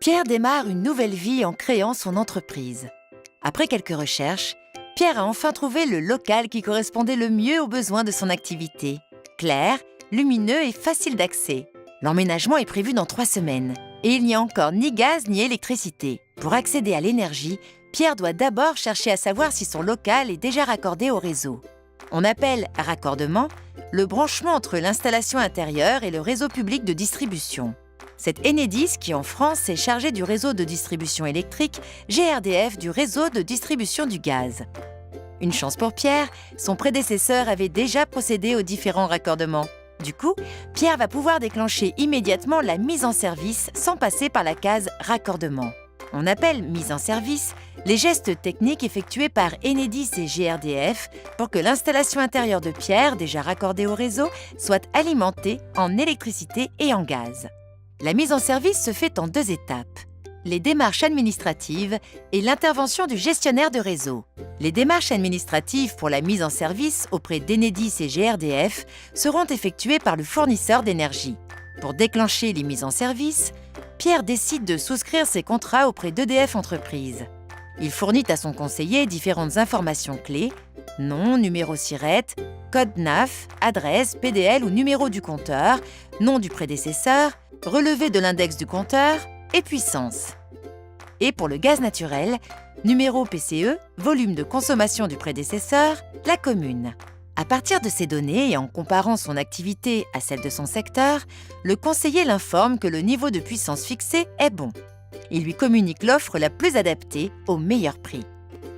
Pierre démarre une nouvelle vie en créant son entreprise. Après quelques recherches, Pierre a enfin trouvé le local qui correspondait le mieux aux besoins de son activité. Clair, lumineux et facile d'accès. L'emménagement est prévu dans 3 semaines. Et il n'y a encore ni gaz ni électricité. Pour accéder à l'énergie, Pierre doit d'abord chercher à savoir si son local est déjà raccordé au réseau. On appelle raccordement le branchement entre l'installation intérieure et le réseau public de distribution. C'est Enedis qui, en France, est chargé du réseau de distribution électrique, GRDF du réseau de distribution du gaz. Une chance pour Pierre, son prédécesseur avait déjà procédé aux différents raccordements. Du coup, Pierre va pouvoir déclencher immédiatement la mise en service sans passer par la case raccordement. On appelle mise en service les gestes techniques effectués par Enedis et GRDF pour que l'installation intérieure de Pierre, déjà raccordée au réseau, soit alimentée en électricité et en gaz. La mise en service se fait en 2 étapes. Les démarches administratives et l'intervention du gestionnaire de réseau. Les démarches administratives pour la mise en service auprès d'Enedis et GRDF seront effectuées par le fournisseur d'énergie. Pour déclencher les mises en service, Pierre décide de souscrire ses contrats auprès d'EDF Entreprises. Il fournit à son conseiller différentes informations clés, nom, numéro SIRET, code NAF, adresse, PDL ou numéro du compteur, nom du prédécesseur, relevé de l'index du compteur et puissance. Et pour le gaz naturel, numéro PCE, volume de consommation du prédécesseur, la commune. À partir de ces données et en comparant son activité à celle de son secteur, le conseiller l'informe que le niveau de puissance fixé est bon. Il lui communique l'offre la plus adaptée au meilleur prix.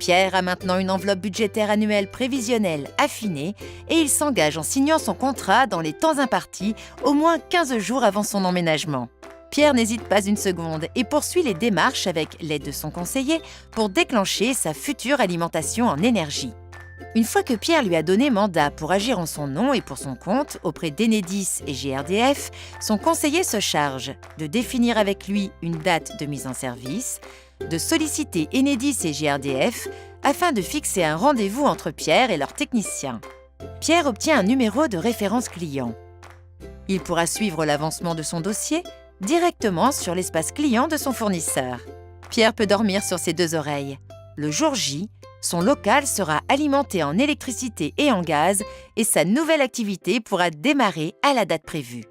Pierre a maintenant une enveloppe budgétaire annuelle prévisionnelle affinée et il s'engage en signant son contrat dans les temps impartis, au moins 15 jours avant son emménagement. Pierre n'hésite pas une seconde et poursuit les démarches avec l'aide de son conseiller pour déclencher sa future alimentation en énergie. Une fois que Pierre lui a donné mandat pour agir en son nom et pour son compte auprès d'Enedis et GRDF, son conseiller se charge de définir avec lui une date de mise en service, de solliciter Enedis et GRDF afin de fixer un rendez-vous entre Pierre et leur technicien. Pierre obtient un numéro de référence client. Il pourra suivre l'avancement de son dossier directement sur l'espace client de son fournisseur. Pierre peut dormir sur ses 2 oreilles. Le jour J, son local sera alimenté en électricité et en gaz et sa nouvelle activité pourra démarrer à la date prévue.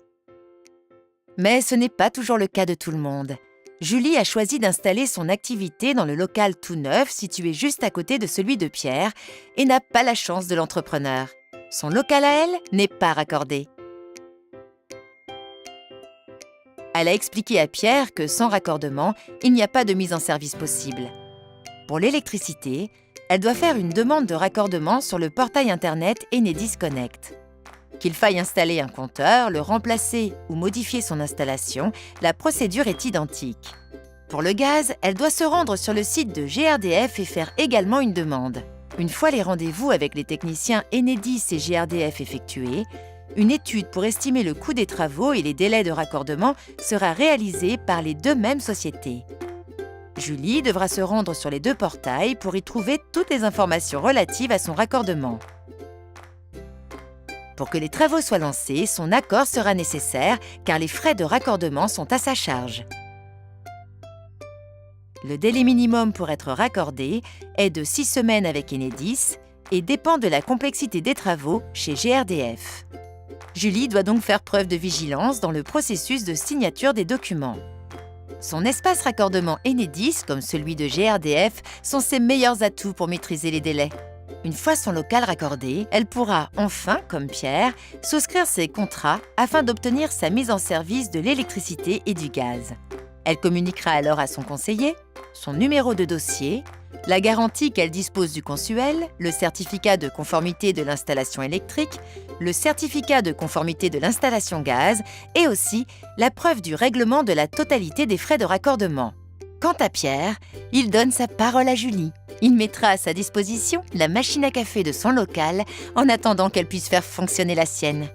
Mais ce n'est pas toujours le cas de tout le monde. Julie a choisi d'installer son activité dans le local tout neuf situé juste à côté de celui de Pierre et n'a pas la chance de l'entrepreneur. Son local à elle n'est pas raccordé. Elle a expliqué à Pierre que sans raccordement, il n'y a pas de mise en service possible. Pour l'électricité, elle doit faire une demande de raccordement sur le portail internet Enedis Connect. Qu'il faille installer un compteur, le remplacer ou modifier son installation, la procédure est identique. Pour le gaz, elle doit se rendre sur le site de GRDF et faire également une demande. Une fois les rendez-vous avec les techniciens Enedis et GRDF effectués, une étude pour estimer le coût des travaux et les délais de raccordement sera réalisée par les 2 mêmes sociétés. Julie devra se rendre sur les 2 portails pour y trouver toutes les informations relatives à son raccordement. Pour que les travaux soient lancés, son accord sera nécessaire car les frais de raccordement sont à sa charge. Le délai minimum pour être raccordé est de 6 semaines avec Enedis et dépend de la complexité des travaux chez GRDF. Julie doit donc faire preuve de vigilance dans le processus de signature des documents. Son espace raccordement Enedis, comme celui de GRDF, sont ses meilleurs atouts pour maîtriser les délais. Une fois son local raccordé, elle pourra enfin, comme Pierre, souscrire ses contrats afin d'obtenir sa mise en service de l'électricité et du gaz. Elle communiquera alors à son conseiller son numéro de dossier, la garantie qu'elle dispose du consuel, le certificat de conformité de l'installation électrique, le certificat de conformité de l'installation gaz et aussi la preuve du règlement de la totalité des frais de raccordement. Quant à Pierre, il donne sa parole à Julie. Il mettra à sa disposition la machine à café de son local en attendant qu'elle puisse faire fonctionner la sienne.